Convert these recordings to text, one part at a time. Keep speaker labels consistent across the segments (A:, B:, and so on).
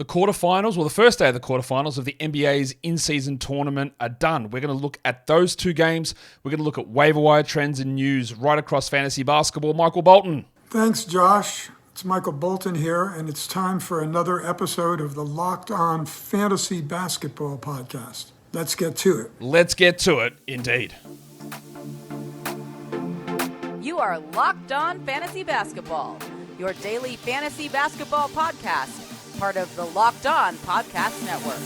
A: The quarterfinals, well, the first day of the quarterfinals of the NBA's in-season tournament are done. We're going to look at those two games. We're going to look at waiver wire trends and news right across fantasy basketball. Michael Bolton.
B: Thanks, Josh. It's Michael Bolton here, and it's time for another episode of the Locked On Fantasy Basketball Podcast. Let's get to it.
A: Let's get to it, indeed.
C: You are Locked On Fantasy Basketball, your daily fantasy basketball podcast, part of the Locked On Podcast Network.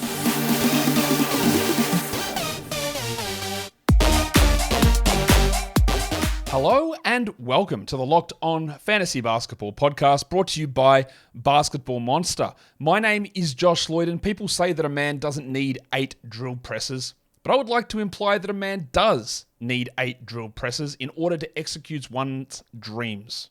A: Hello and welcome to the Locked On Fantasy Basketball Podcast, brought to you by Basketball Monster. My name is Josh Lloyd, and people say that a man doesn't need 8 drill presses, but I would like to imply that a man does need 8 drill presses in order to execute one's dreams.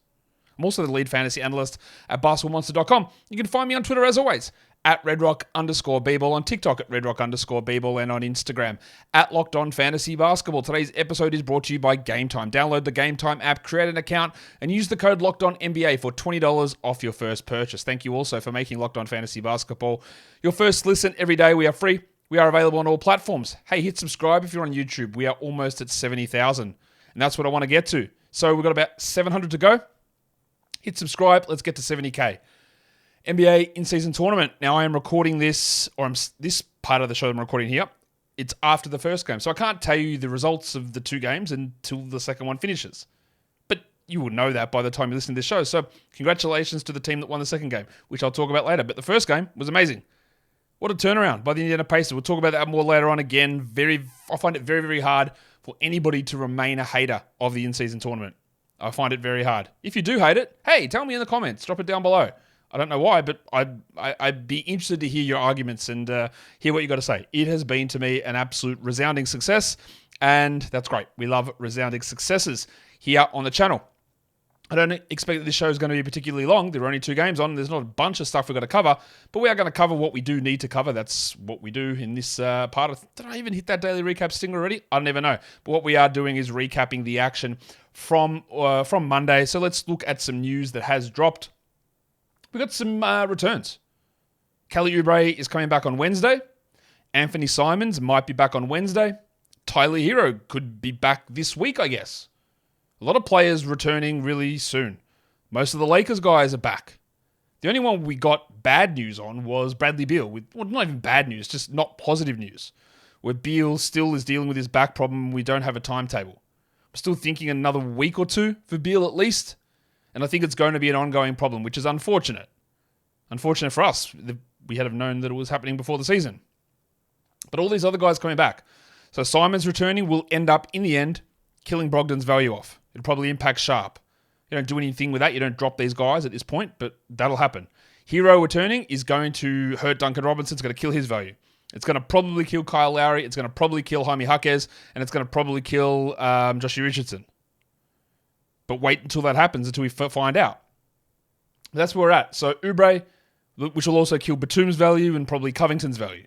A: I'm also the lead fantasy analyst at basketballmonster.com. You can find me on Twitter as always, at redrock_bball, on TikTok at redrock_bball, and on Instagram at Locked On Fantasy Basketball. Today's episode is brought to you by Game Time. Download the Game Time app, create an account, and use the code Locked On NBA for $20 off your first purchase. Thank you also for making Locked On Fantasy Basketball your first listen every day. We are free. We are available on all platforms. Hey, hit subscribe if you're on YouTube. We are almost at 70,000, and that's what I want to get to. So we've got about 700 to go. Hit subscribe. Let's get to 70K. NBA in-season tournament. Now, I am recording this, this part of the show I'm recording here. It's after the first game. So I can't tell you the results of the two games until the second one finishes. But you will know that by the time you listen to this show. So congratulations to the team that won the second game, which I'll talk about later. But the first game was amazing. What a turnaround by the Indiana Pacers. We'll talk about that more later on again. I find it very, very hard for anybody to remain a hater of the in-season tournament. I find it very hard. If you do hate it, hey, tell me in the comments. Drop it down below. I don't know why, but I'd be interested to hear your arguments and hear what you got to say. It has been, to me, an absolute resounding success, and that's great. We love resounding successes here on the channel. I don't expect that this show is going to be particularly long. There are only 2 games on. There's not a bunch of stuff we've got to cover, but we are going to cover what we do need to cover. That's what we do in this part of... Did I even hit that daily recap stinger already? I never know. But what we are doing is recapping the action from Monday. So let's look at some news that has dropped. We've got some returns. Kelly Oubre is coming back on Wednesday. Anfernee Simons might be back on Wednesday. Tyler Hero could be back this week, I guess. A lot of players returning really soon. Most of the Lakers guys are back. The only one we got bad news on was Bradley Beal. Well, not even bad news, just not positive news. Where Beal still is dealing with his back problem. We don't have a timetable. I'm still thinking another week or 2 for Beal at least. And I think it's going to be an ongoing problem, which is unfortunate. Unfortunate for us. We had have known that it was happening before the season. But all these other guys coming back. So Simons returning will end up, in the end, killing Brogdon's value off. It'll probably impact Sharp. You don't do anything with that. You don't drop these guys at this point, but that'll happen. Hero returning is going to hurt Duncan Robinson. It's going to kill his value. It's going to probably kill Kyle Lowry. It's going to probably kill Jaime Jaquez. And it's going to probably kill Joshua Richardson. But wait until that happens, until we find out. That's where we're at. So Oubre, which will also kill Batum's value and probably Covington's value.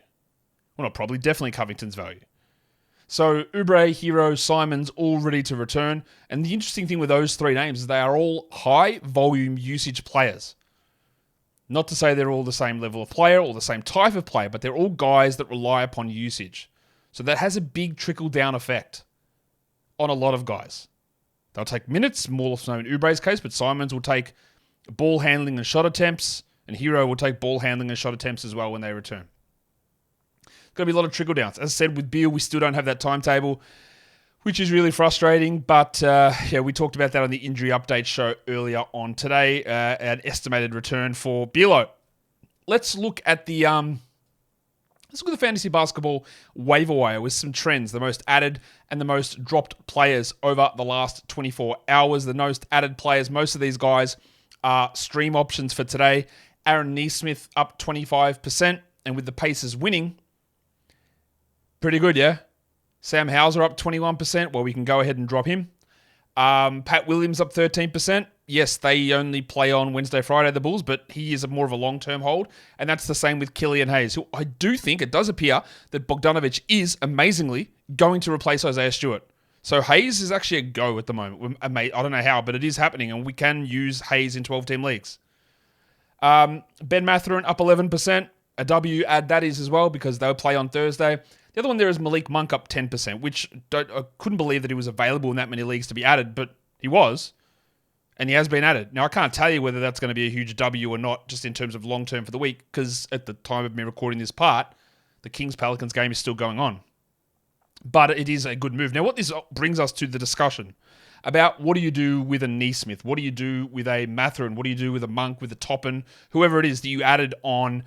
A: Well, not probably, definitely Covington's value. So Oubre, Hero, Simons, all ready to return. And the interesting thing with those 3 names is they are all high volume usage players. Not to say they're all the same level of player or the same type of player, but they're all guys that rely upon usage. So that has a big trickle-down effect on a lot of guys. They'll take minutes, more so in Oubre's case, but Simons will take ball handling and shot attempts, and Hero will take ball handling and shot attempts as well when they return. Going to be a lot of trickle downs. As I said, with Beal, we still don't have that timetable, which is really frustrating. But we talked about that on the injury update show earlier on today. An estimated return for Bealo. Let's look at the fantasy basketball waiver wire with some trends. The most added and the most dropped players over the last 24 hours. The most added players, most of these guys are stream options for today. Aaron Nesmith up 25%, and with the Pacers winning. Pretty good, yeah? Sam Hauser up 21%. Well, we can go ahead and drop him. Pat Williams up 13%. Yes, they only play on Wednesday, Friday, the Bulls, but he is more of a long-term hold. And that's the same with Killian Hayes, who I do think it does appear that Bogdanovic is, amazingly, going to replace Isaiah Stewart. So Hayes is actually a go at the moment. I don't know how, but it is happening, and we can use Hayes in 12-team leagues. Ben Mathurin up 11%. a W add that is as well because they'll play on Thursday. The other one there is Malik Monk up 10%, which I couldn't believe that he was available in that many leagues to be added, but he was, and he has been added. Now, I can't tell you whether that's going to be a huge W or not, just in terms of long-term for the week, because at the time of me recording this part, the Kings-Pelicans game is still going on. But it is a good move. Now, what this brings us to the discussion about what do you do with a Neesmith? What do you do with a Mathurin? What do you do with a Monk, with a Toppin? Whoever it is that you added on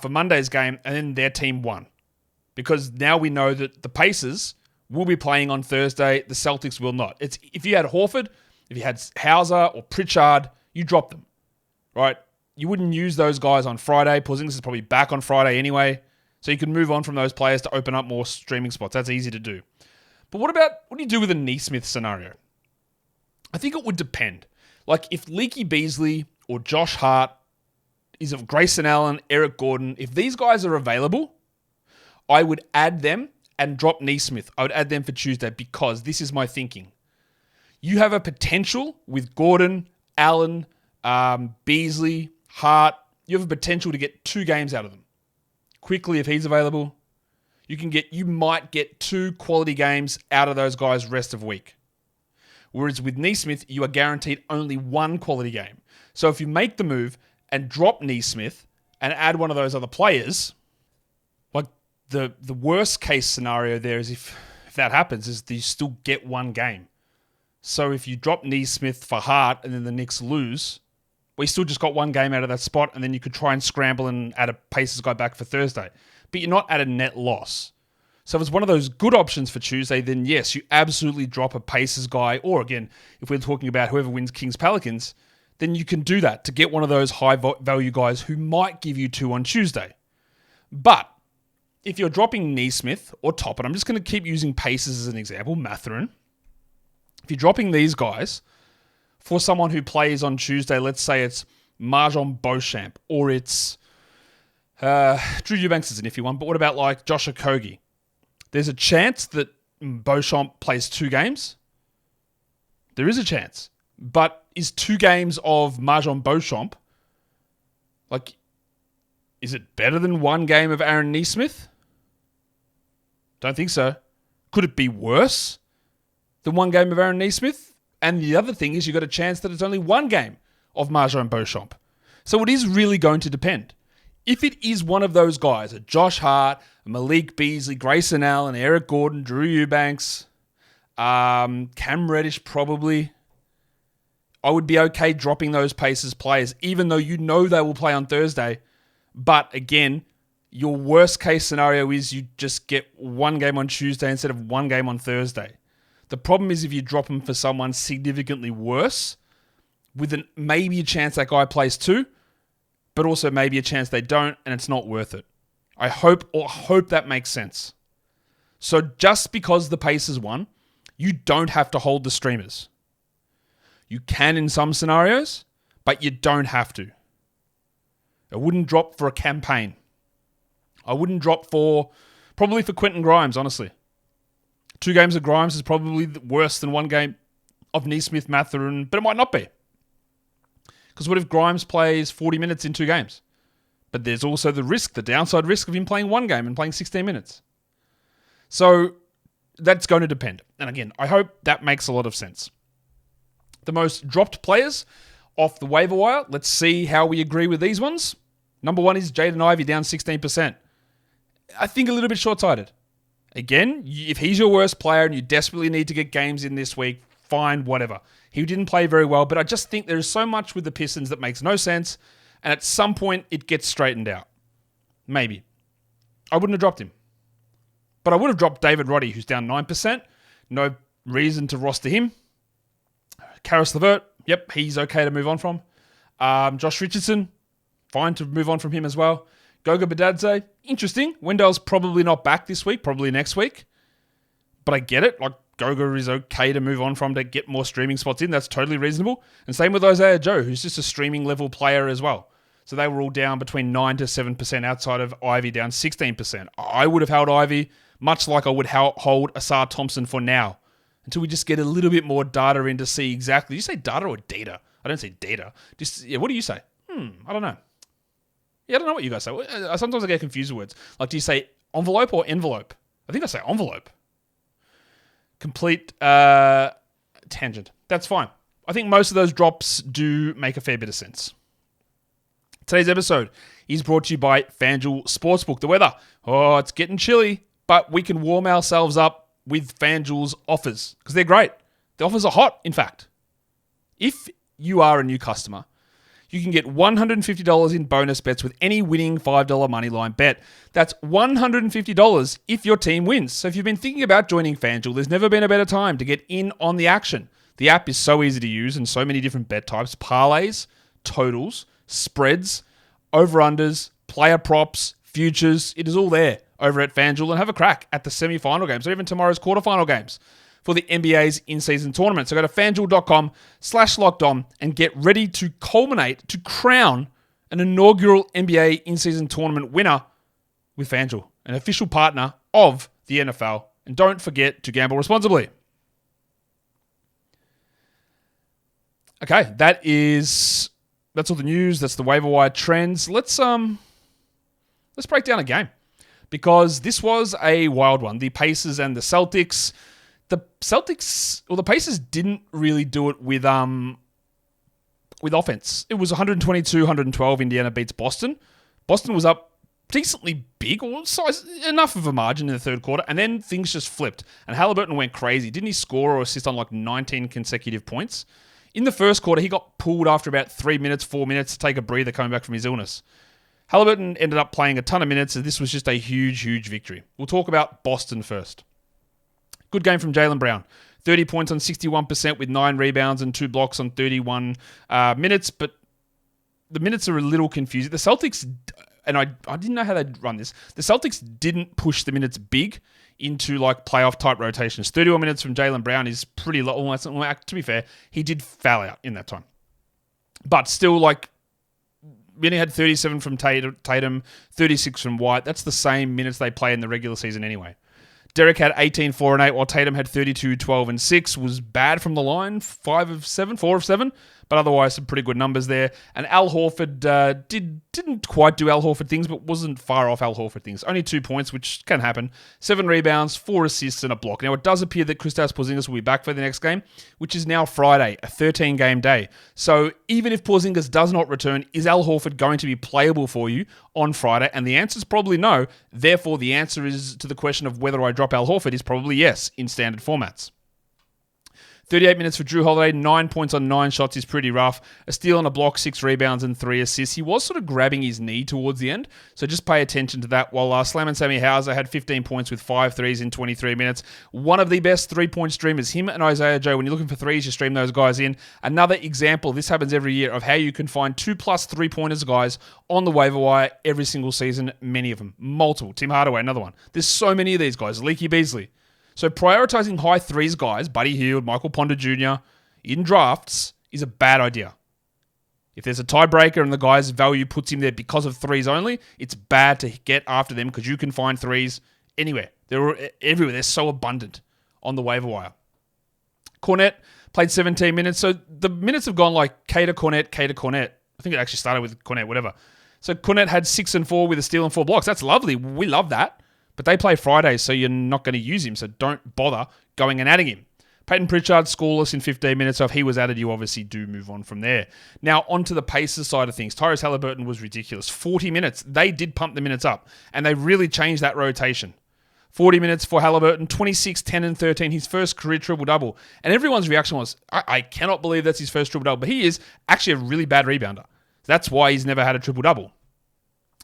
A: for Monday's game, and then their team won. Because now we know that the Pacers will be playing on Thursday. The Celtics will not. It's if you had Horford, if you had Hauser or Pritchard, you drop them, right? You wouldn't use those guys on Friday. Porzingis is probably back on Friday anyway. So you can move on from those players to open up more streaming spots. That's easy to do. But what do you do with a Neesmith scenario? I think it would depend. Like if Leaky Beasley or Josh Hart, is of Grayson Allen, Eric Gordon, if these guys are available, I would add them and drop Neesmith. I would add them for Tuesday because this is my thinking. You have a potential with Gordon, Allen, Beasley, Hart. You have a potential to get 2 games out of them. Quickly, if he's available, you might get 2 quality games out of those guys rest of week. Whereas with Neesmith, you are guaranteed only 1 quality game. So if you make the move and drop Neesmith and add one of those other players, like the worst case scenario there is if that happens, is that you still get 1 game. So if you drop Neesmith for Hart and then the Knicks lose, we still just got 1 game out of that spot, and then you could try and scramble and add a Pacers guy back for Thursday. But you're not at a net loss. So if it's one of those good options for Tuesday, then yes, you absolutely drop a Pacers guy. Or again, if we're talking about whoever wins Kings-Pelicans, then you can do that to get one of those high-value guys who might give you 2 on Tuesday. But if you're dropping Neesmith or Toppin, I'm just going to keep using Pacers as an example, Mathurin. If you're dropping these guys for someone who plays on Tuesday, let's say it's Marjon Beauchamp or it's Drew Eubanks is an iffy one, but what about like Josh Okogie? There's a chance that Beauchamp plays 2 games. There is a chance. But is 2 games of Marjon Beauchamp, like, is it better than 1 game of Aaron Neesmith? Don't think so. Could it be worse than 1 game of Aaron Neesmith? And the other thing is you got a chance that it's only 1 game of Marjon Beauchamp. So it is really going to depend. If it is one of those guys, a Josh Hart, a Malik Beasley, Grayson Allen, Eric Gordon, Drew Eubanks, Cam Reddish probably, I would be okay dropping those Pacers players, even though you know they will play on Thursday. But again, your worst case scenario is you just get 1 game on Tuesday instead of 1 game on Thursday. The problem is if you drop them for someone significantly worse, with maybe a chance that guy plays 2, but also maybe a chance they don't, and it's not worth it. I hope that makes sense. So just because the Pacers won, you don't have to hold the streamers. You can in some scenarios, but you don't have to. I wouldn't drop for a campaign. I wouldn't drop probably for Quentin Grimes, honestly. 2 games of Grimes is probably worse than 1 game of Neesmith, Mathurin, but it might not be. Because what if Grimes plays 40 minutes in 2 games? But there's also the downside risk of him playing 1 game and playing 16 minutes. So that's going to depend. And again, I hope that makes a lot of sense. The most dropped players off the waiver wire. Let's see how we agree with these ones. Number 1 is Jaden Ivey, down 16%. I think a little bit short-sighted. Again, if he's your worst player and you desperately need to get games in this week, fine, whatever. He didn't play very well, but I just think there is so much with the Pistons that makes no sense, and at some point it gets straightened out. Maybe. I wouldn't have dropped him. But I would have dropped David Roddy, who's down 9%. No reason to roster him. Karis LeVert, yep, he's okay to move on from. Josh Richardson, fine to move on from him as well. Goga Badadze, interesting. Wendell's probably not back this week, probably next week. But I get it. Like, Goga is okay to move on from to get more streaming spots in. That's totally reasonable. And same with Isaiah Joe, who's just a streaming level player as well. So they were all down between 9 to 7% outside of Ivy down 16%. I would have held Ivy much like I would hold Asar Thompson for now until we just get a little bit more data in to see exactly. Do you say data or data? I don't say data. Just, yeah, what do you say? I don't know. Yeah, I don't know what you guys say. Sometimes I get confused with words. Like, do you say envelope or envelope? I think I say envelope. Complete tangent. That's fine. I think most of those drops do make a fair bit of sense. Today's episode is brought to you by FanDuel Sportsbook. The weather, it's getting chilly, but we can warm ourselves up with FanDuel's offers because they're great. The offers are hot, in fact. If you are a new customer, you can get $150 in bonus bets with any winning $5 moneyline bet. That's $150 if your team wins. So if you've been thinking about joining FanDuel, there's never been a better time to get in on the action. The app is so easy to use and so many different bet types, parlays, totals, spreads, over-unders, player props, futures. It is all there over at FanDuel, and have a crack at the semi-final games or even tomorrow's quarterfinal games for the NBA's in-season tournament. So go to FanDuel.com/lockedon and get ready to crown an inaugural NBA in-season tournament winner with FanDuel, an official partner of the NFL. And don't forget to gamble responsibly. Okay, that's all the news. That's the waiver wire trends. Let's break down a game because this was a wild one. The Pacers and the Celtics. The Pacers didn't really do it with offense. It was 122-112. Indiana beats Boston. Boston was up decently big, or size enough of a margin in the third quarter, and then things just flipped. And Haliburton went crazy. Didn't he score or assist on like 19 consecutive points? In the first quarter, he got pulled after about 4 minutes to take a breather coming back from his illness. Haliburton ended up playing a ton of minutes, and this was just a huge, huge victory. We'll talk about Boston first. Good game from Jaylen Brown. 30 points on 61% with 9 rebounds and 2 blocks on 31 minutes, but the minutes are a little confusing. The Celtics, and I didn't know how they'd run this, the Celtics didn't push the minutes big into like playoff type rotations. 31 minutes from Jaylen Brown is pretty low. To be fair, he did foul out in that time. But still, like, we only had 37 from Tatum, 36 from White. That's the same minutes they play in the regular season anyway. Derek had 18, 4, and 8, while Tatum had 32, 12, and 6. Was bad from the line, 4 of 7, but otherwise some pretty good numbers there. And Al Horford didn't quite do Al Horford things, but wasn't far off Al Horford things. Only 2 points, which can happen. 7 rebounds, 4 assists, and a block. Now, it does appear that Kristaps Porzingis will be back for the next game, which is now Friday, a 13-game day. So even if Porzingis does not return, is Al Horford going to be playable for you on Friday? And the answer is probably no. Therefore, the answer is to the question of whether I drop Al Horford is probably yes in standard formats. 38 minutes for Drew Holiday, 9 points on 9 shots is pretty rough. A steal and a block, 6 rebounds and 3 assists. He was sort of grabbing his knee towards the end, so just pay attention to that. While Slam and Sammy Hauser had 15 points with 5 threes in 23 minutes. One of the best three-point streamers, him and Isaiah Joe. When you're looking for threes, you stream those guys in. Another example, this happens every year, of how you can find 2+ three-pointers guys on the waiver wire every single season. Many of them. Multiple. Tim Hardaway, another one. There's so many of these guys. Leaky Beasley. So prioritizing high threes guys, Buddy Hield, Michael Ponder Jr., in drafts is a bad idea. If there's a tiebreaker and the guy's value puts him there because of threes only, it's bad to get after them because you can find threes anywhere. They're everywhere. They're so abundant on the waiver wire. Cornette played 17 minutes. So the minutes have gone like K to Cornette, K to Cornette. I think it actually started with Cornette, whatever. So Cornette had 6 and 4 with a steal and 4 blocks. That's lovely. We love that. But they play Fridays, so you're not going to use him, so don't bother going and adding him. Peyton Pritchard scoreless in 15 minutes, so if he was added, you obviously do move on from there. Now, onto the Pacers side of things. Tyrese Haliburton was ridiculous. 40 minutes. They did pump the minutes up, and they really changed that rotation. 40 minutes for Haliburton, 26, 10, and 13, his first career triple-double. And everyone's reaction was, I cannot believe that's his first triple-double, but he is actually a really bad rebounder. That's why he's never had a triple-double.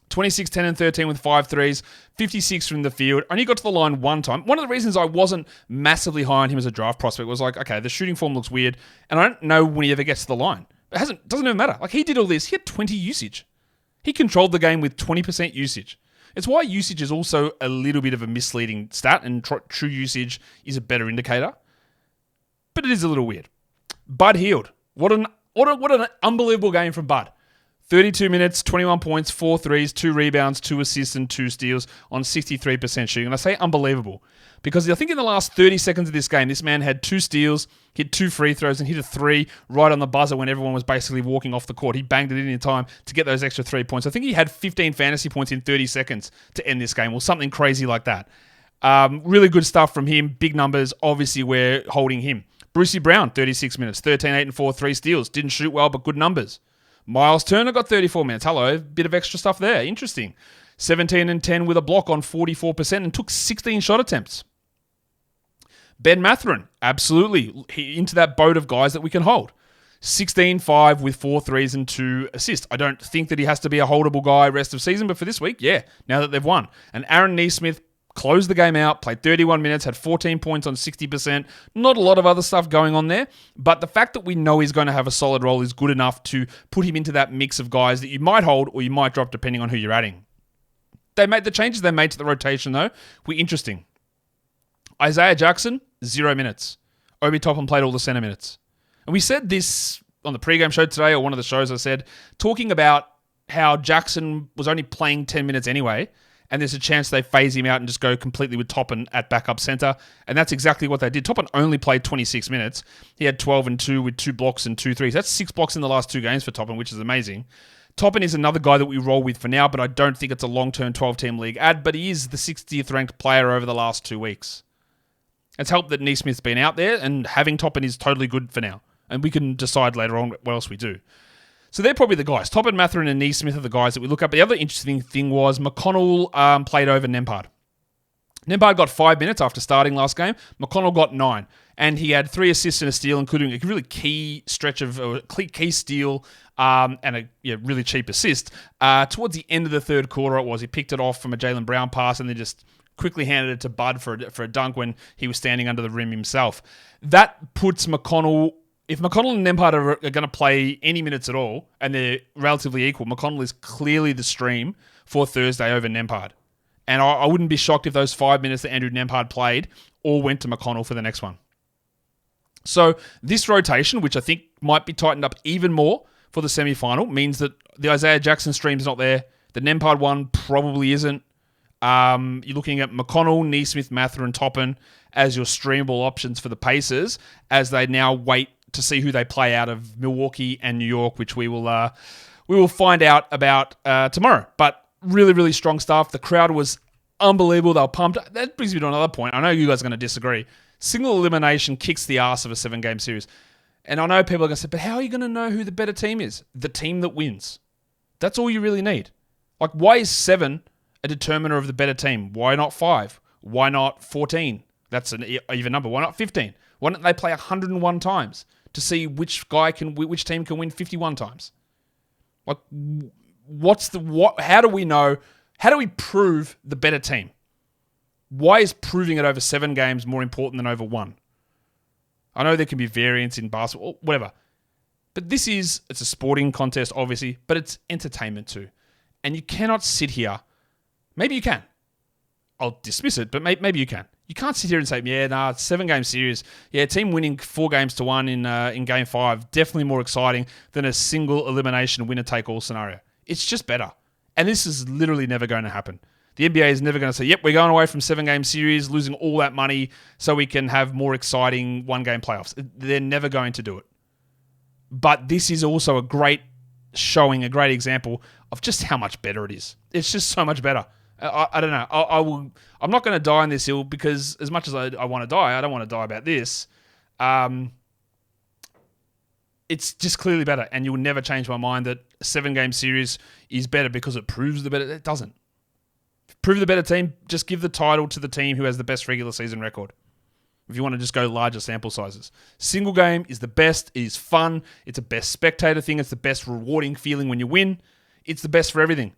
A: 26, 10, and 13 with 5 threes, 56 from the field. Only got to the line one time. One of the reasons I wasn't massively high on him as a draft prospect was like, okay, the shooting form looks weird, and I don't know when he ever gets to the line. It doesn't even matter. Like, he did all this. He had 20 usage. He controlled the game with 20% usage. It's why usage is also a little bit of a misleading stat, and true usage is a better indicator. But it is a little weird. Bud Hield. What an unbelievable game from Bud. 32 minutes, 21 points, 4 threes, 2 rebounds, 2 assists, and 2 steals on 63% shooting. And I say unbelievable because I think in the last 30 seconds of this game, this man had 2 steals, hit 2 free throws, and hit a 3 right on the buzzer when everyone was basically walking off the court. He banged it in time to get those extra 3 points. I think he had 15 fantasy points in 30 seconds to end this game or something crazy like that. Really good stuff from him. Big numbers. Obviously, we're holding him. Brucey Brown, 36 minutes, 13, 8, and 4, 3 steals. Didn't shoot well, but good numbers. Miles Turner got 34 minutes. Hello, bit of extra stuff there. Interesting. 17 and 10 with a block on 44% and took 16 shot attempts. Ben Mathurin, absolutely into that boat of guys that we can hold. 16-5 with 4 threes and 2 assists. I don't think that he has to be a holdable guy rest of season, but for this week, yeah, now that they've won. And Aaron Nesmith closed the game out, played 31 minutes, had 14 points on 60%. Not a lot of other stuff going on there, but the fact that we know he's going to have a solid role is good enough to put him into that mix of guys that you might hold or you might drop depending on who you're adding. They made the changes they made to the rotation, though, were interesting. Isaiah Jackson, 0 minutes. Obi Toppin played all the center minutes. And we said this on the pregame show today, or one of the shows I said, talking about how Jackson was only playing 10 minutes anyway, and there's a chance they phase him out and just go completely with Toppin at backup center. And that's exactly what they did. Toppin only played 26 minutes. He had 12 and 2 with 2 blocks and 2 threes. That's 6 blocks in the last 2 games for Toppin, which is amazing. Toppin is another guy that we roll with for now, but I don't think it's a long-term 12-team league ad, but he is the 60th ranked player over the last 2 weeks. It's helped that Nesmith's been out there, and having Toppin is totally good for now. And we can decide later on what else we do. So they're probably the guys. Toppin, Mathurin, and Nesmith are the guys that we look at. But the other interesting thing was McConnell played over Nembhard. Nembhard got 5 minutes after starting last game. McConnell got 9. And he had 3 assists and a steal, including a really key stretch of a key steal and a really cheap assist. Towards the end of the third quarter, it was. He picked it off from a Jaylen Brown pass and then just quickly handed it to Bud for a dunk when he was standing under the rim himself. That puts McConnell... If McConnell and Nembhard are going to play any minutes at all, and they're relatively equal, McConnell is clearly the stream for Thursday over Nembhard. And I wouldn't be shocked if those 5 minutes that Andrew Nembhard played all went to McConnell for the next one. So this rotation, which I think might be tightened up even more for the semi-final, means that the Isaiah Jackson stream's not there. The Nembhard one probably isn't. You're looking at McConnell, Nesmith, Mathurin, Toppin as your streamable options for the Pacers as they now wait to see who they play out of Milwaukee and New York, which we will find out about tomorrow. But really, really strong stuff. The crowd was unbelievable. They were pumped. That brings me to another point. I know you guys are going to disagree. Single elimination kicks the ass of a 7-game series. And I know people are going to say, but how are you going to know who the better team is? The team that wins. That's all you really need. Like, why is 7 a determiner of the better team? Why not 5? Why not 14? That's an even number. Why not 15? Why don't they play 101 times to see which team can win 51 times? Like, how do we know? How do we prove the better team? Why is proving it over 7 games more important than over 1? I know there can be variance in basketball, whatever. But it's a sporting contest, obviously, but it's entertainment too. And you cannot sit here. Maybe you can. I'll dismiss it, but maybe you can. You can't sit here and say, it's 7-game series. Yeah, team winning 4-1 in Game 5, definitely more exciting than a single elimination winner-take-all scenario. It's just better. And this is literally never going to happen. The NBA is never going to say, yep, we're going away from 7-game series, losing all that money so we can have more exciting 1-game playoffs. They're never going to do it. But this is also a great showing, a great example of just how much better it is. It's just so much better. I don't know. I'm not going to die on this hill because as much as I want to die, I don't want to die about this. It's just clearly better, and you will never change my mind that a 7-game series is better because it proves the better. It doesn't. Prove the better team, just give the title to the team who has the best regular season record. If you want to just go larger sample sizes. Single game is the best. It is fun. It's a best spectator thing. It's the best rewarding feeling when you win. It's the best for everything.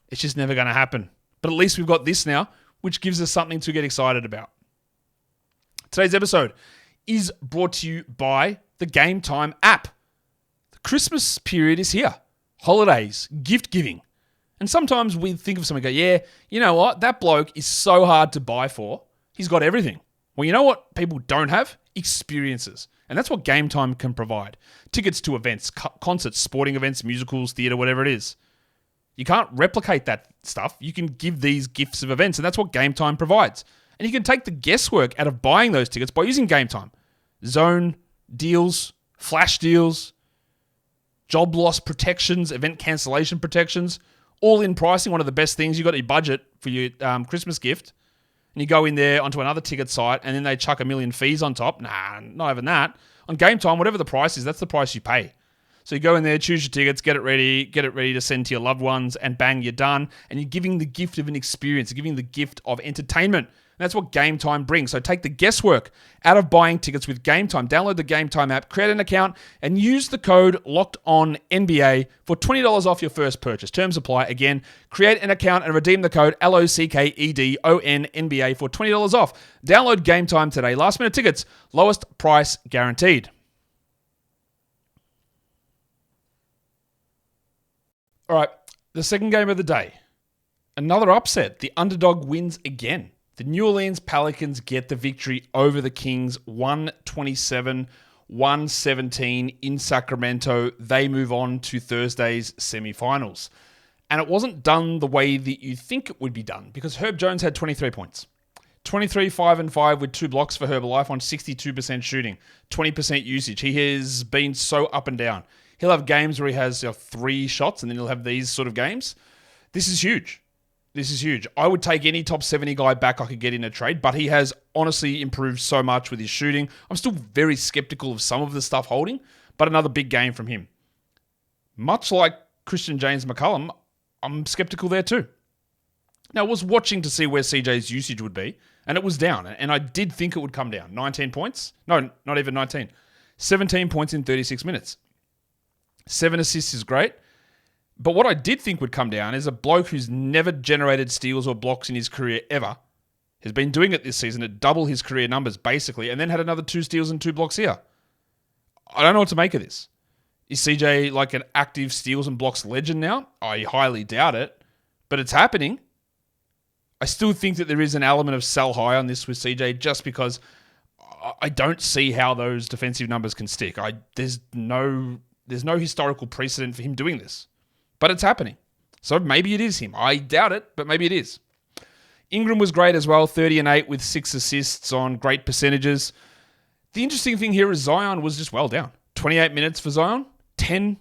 A: It's just never going to happen. But at least we've got this now, which gives us something to get excited about. Today's episode is brought to you by the Game Time app. The Christmas period is here. Holidays, gift giving. And sometimes we think of someone and go, yeah, you know what? That bloke is so hard to buy for. He's got everything. Well, you know what people don't have? Experiences. And that's what Game Time can provide. Tickets to events, concerts, sporting events, musicals, theatre, whatever it is. You can't replicate that stuff. You can give these gifts of events, and that's what Game Time provides. And you can take the guesswork out of buying those tickets by using Game Time. Zone deals, flash deals, job loss protections, event cancellation protections, all in pricing. One of the best things. You got your budget for your Christmas gift, and you go in there onto another ticket site, and then they chuck a million fees on top. Nah, not even that. On Game Time, whatever the price is, that's the price you pay. So you go in there, choose your tickets, get it ready to send to your loved ones, and bang, you're done. And you're giving the gift of an experience. You're giving the gift of entertainment. And that's what Game Time brings. So take the guesswork out of buying tickets with Game Time. Download the Game Time app, create an account, and use the code LOCKEDONNBA for $20 off your first purchase. Terms apply. Again, create an account and redeem the code LOCKEDONNBA for $20 off. Download Game Time today. Last minute tickets, lowest price guaranteed. All right, the second game of the day. Another upset. The underdog wins again. The New Orleans Pelicans get the victory over the Kings, 127-117 in Sacramento. They move on to Thursday's semifinals. And it wasn't done the way that you think it would be done, because Herb Jones had 23 points. 23, 5 and 5 with 2 blocks for Herbalife on 62% shooting, 20% usage. He has been so up and down. He'll have games where he has 3 shots, and then he'll have these sort of games. This is huge. This is huge. I would take any top 70 guy back I could get in a trade, but he has honestly improved so much with his shooting. I'm still very skeptical of some of the stuff holding, but another big game from him. Much like Christian James McCollum, I'm skeptical there too. Now, I was watching to see where CJ's usage would be, and it was down, and I did think it would come down. 19 points? No, not even 19. 17 points in 36 minutes. 7 assists is great. But what I did think would come down is a bloke who's never generated steals or blocks in his career ever, has been doing it this season at double his career numbers, basically, and then had another 2 steals and 2 blocks here. I don't know what to make of this. Is CJ like an active steals and blocks legend now? I highly doubt it, but it's happening. I still think that there is an element of sell high on this with CJ just because I don't see how those defensive numbers can stick. There's no historical precedent for him doing this. But it's happening. So maybe it is him. I doubt it, but maybe it is. Ingram was great as well, 30 and 8 with 6 assists on great percentages. The interesting thing here is Zion was just well down. 28 minutes for Zion, 10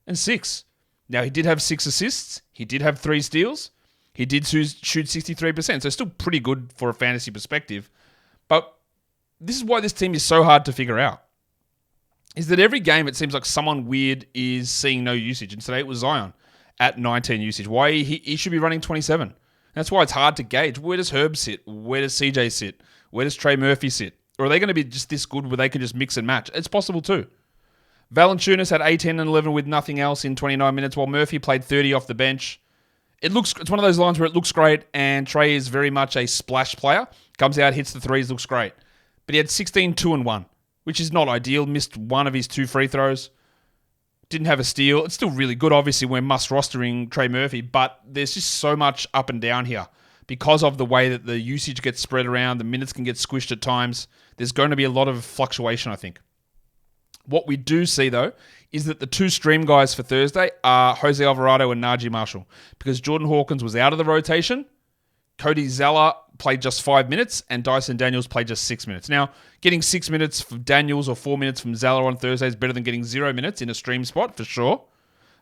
A: and 6. Now, he did have 6 assists. He did have 3 steals. He did shoot 63%, so still pretty good for a fantasy perspective. But this is why this team is so hard to figure out. Is that every game it seems like someone weird is seeing no usage. And today it was Zion at 19 usage. Why he should be running 27. That's why it's hard to gauge. Where does Herb sit? Where does CJ sit? Where does Trey Murphy sit? Or are they going to be just this good where they can just mix and match? It's possible too. Valanciunas had 18 and 11 with nothing else in 29 minutes, while Murphy played 30 off the bench. It's one of those lines where it looks great, and Trey is very much a splash player. Comes out, hits the threes, looks great. But he had 16, 2 and 1, which is not ideal. Missed one of his 2 free throws. Didn't have a steal. It's still really good. Obviously, we're must-rostering Trey Murphy, but there's just so much up and down here. Because of the way that the usage gets spread around, the minutes can get squished at times, there's going to be a lot of fluctuation, I think. What we do see, though, is that the 2 stream guys for Thursday are Jose Alvarado and Najee Marshall. Because Jordan Hawkins was out of the rotation, Cody Zeller played just 5 minutes, and Dyson Daniels played just 6 minutes. Now, getting 6 minutes from Daniels or 4 minutes from Zeller on Thursday is better than getting 0 minutes in a stream spot, for sure.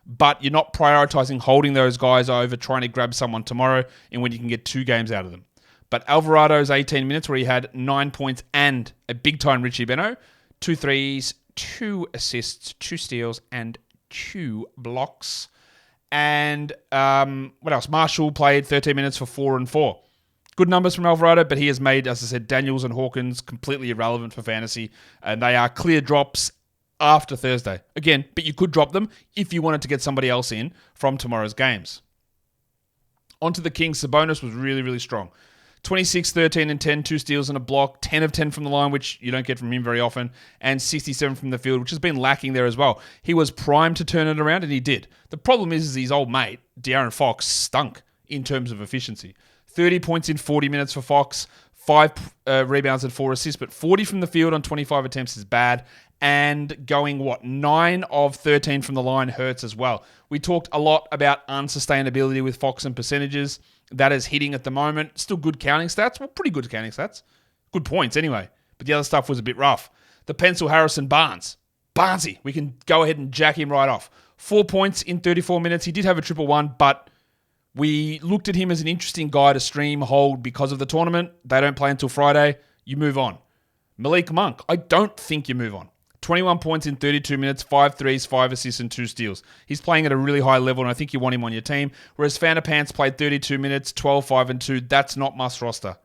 A: But you're not prioritizing holding those guys over trying to grab someone tomorrow and when you can get 2 games out of them. But Alvarado's 18 minutes where he had 9 points and a big-time Richie Beno, 2 threes, 2 assists, 2 steals, and 2 blocks. And what else? Marshall played 13 minutes for 4 and 4. Good numbers from Alvarado, but he has made, as I said, Daniels and Hawkins completely irrelevant for fantasy. And they are clear drops after Thursday. Again, but you could drop them if you wanted to get somebody else in from tomorrow's games. On to the Kings. Sabonis was really, really strong. 26, 13, and 10, 2 steals and a block, 10 of 10 from the line, which you don't get from him very often, and 67 from the field, which has been lacking there as well. He was primed to turn it around, and he did. The problem is his old mate, De'Aaron Fox, stunk in terms of efficiency. 30 points in 40 minutes for Fox, 5 rebounds and 4 assists, but 40 from the field on 25 attempts is bad, and going, 9 of 13 from the line hurts as well. We talked a lot about unsustainability with Fox and percentages. That is hitting at the moment. Still good counting stats. Well, pretty good counting stats. Good points anyway. But the other stuff was a bit rough. The pencil Harrison Barnes. Barnesy. We can go ahead and jack him right off. 4 points in 34 minutes. He did have a 1-1, but we looked at him as an interesting guy to stream, hold because of the tournament. They don't play until Friday. You move on. Malik Monk. I don't think you move on. 21 points in 32 minutes, 5 threes, 5 assists, and 2 steals. He's playing at a really high level, and I think you want him on your team. Whereas Pants played 32 minutes, 12, 5, and 2. That's not must roster.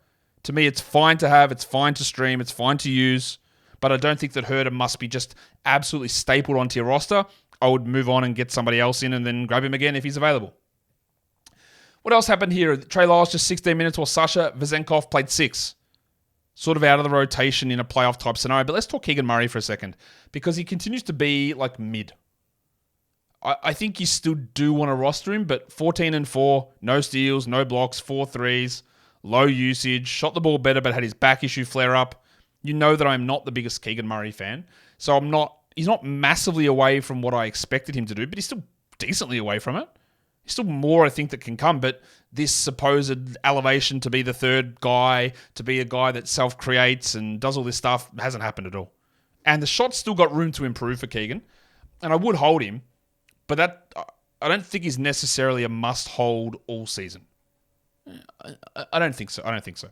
A: To me, it's fine to have, it's fine to stream, it's fine to use, but I don't think that Herder must be just absolutely stapled onto your roster. I would move on and get somebody else in and then grab him again if he's available. What else happened here? Trey Lyles just 16 minutes, while Sasha Vezenkov played 6. Sort of out of the rotation in a playoff type scenario. But let's talk Keegan Murray for a second, because he continues to be like mid. I think you still do want to roster him, but 14 and 4, no steals, no blocks, 4 threes, low usage, shot the ball better, but had his back issue flare up. You know that I'm not the biggest Keegan Murray fan, so he's not massively away from what I expected him to do, but he's still decently away from it. There's still more, I think, that can come, but this supposed elevation to be the third guy, to be a guy that self-creates and does all this stuff, hasn't happened at all. And the shot's still got room to improve for Keegan, and I would hold him, but that I don't think he's necessarily a must-hold all season. I don't think so.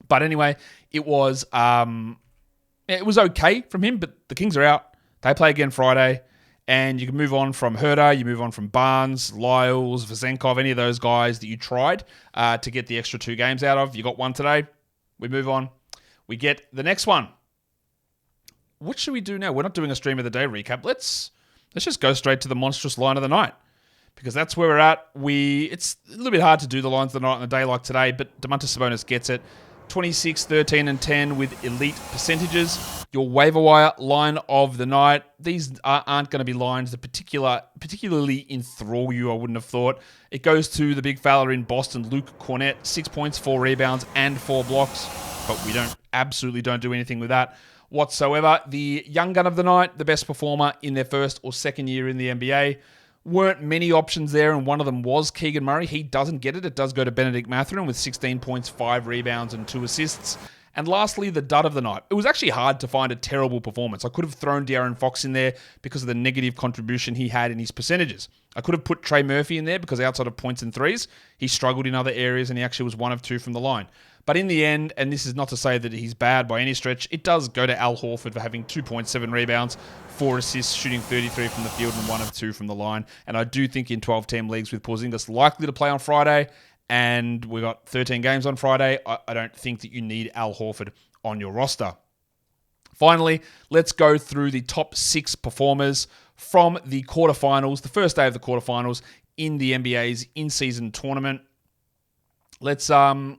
A: But anyway, it was okay from him, but the Kings are out. They play again Friday. And you can move on from Herder, you move on from Barnes, Lyles, Vezenkov, any of those guys that you tried to get the extra 2 games out of. You got one today. We move on. We get the next one. What should we do now? We're not doing a stream of the day recap. Let's just go straight to the monstrous line of the night, because that's where we're at. It's a little bit hard to do the lines of the night on a day like today, but Domantas Sabonis gets it. 26, 13, and 10 with elite percentages. Your waiver wire line of the night. These aren't going to be lines that particularly enthrall you, I wouldn't have thought. It goes to the big fella in Boston, Luke Cornett, 6 points, 4 rebounds, and 4 blocks. But we absolutely don't do anything with that whatsoever. The young gun of the night, the best performer in their first or second year in the NBA. Weren't many options there, and one of them was Keegan Murray. He doesn't get it. It does go to Benedict Mathurin with 16 points, 5 rebounds, and 2 assists. And lastly, the dud of the night. It was actually hard to find a terrible performance. I could have thrown De'Aaron Fox in there because of the negative contribution he had in his percentages. I could have put Trey Murphy in there because outside of points and threes, he struggled in other areas and he actually was 1 of 2 from the line. But in the end, and this is not to say that he's bad by any stretch, it does go to Al Horford for having 2.7 rebounds, 4 assists, shooting 33 from the field and 1 of 2 from the line. And I do think in 12-team leagues with Porzingis likely to play on Friday, and we got 13 games on Friday, I don't think that you need Al Horford on your roster. Finally, let's go through the top 6 performers from the quarterfinals, the first day of the quarterfinals in the NBA's in-season tournament. Let's look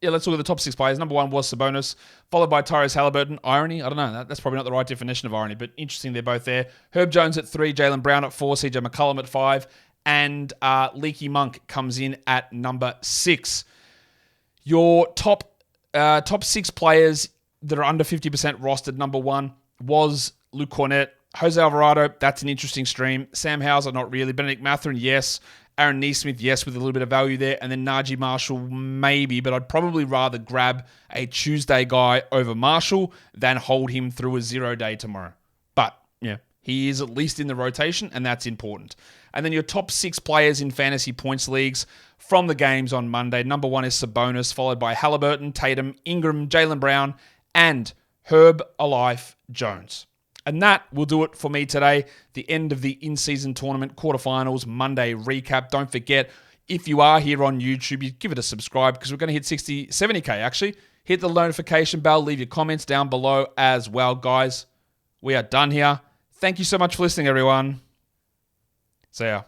A: at the top 6 players. Number 1 was Sabonis, followed by Tyrese Haliburton. Irony? I don't know. That's probably not the right definition of irony, but interesting they're both there. Herb Jones at 3, Jaylen Brown at 4, CJ McCollum at 5, and Leaky Monk comes in at number 6. Your top 6 players that are under 50% rostered, number 1 was Luke Cornett. Jose Alvarado, that's an interesting stream. Sam Hauser, not really. Benedict Mathurin, yes. Aaron Nesmith, yes, with a little bit of value there. And then Najee Marshall, maybe, but I'd probably rather grab a Tuesday guy over Marshall than hold him through a 0-day tomorrow. But, yeah, he is at least in the rotation, and that's important. And then your top 6 players in fantasy points leagues from the games on Monday. Number 1 is Sabonis, followed by Haliburton, Tatum, Ingram, Jaylen Brown, and Herb Alife Jones. And that will do it for me today. The end of the in-season tournament quarterfinals Monday recap. Don't forget, if you are here on YouTube, you give it a subscribe because we're going to hit 70K actually. Hit the notification bell. Leave your comments down below as well, guys. We are done here. Thank you so much for listening, everyone. See ya.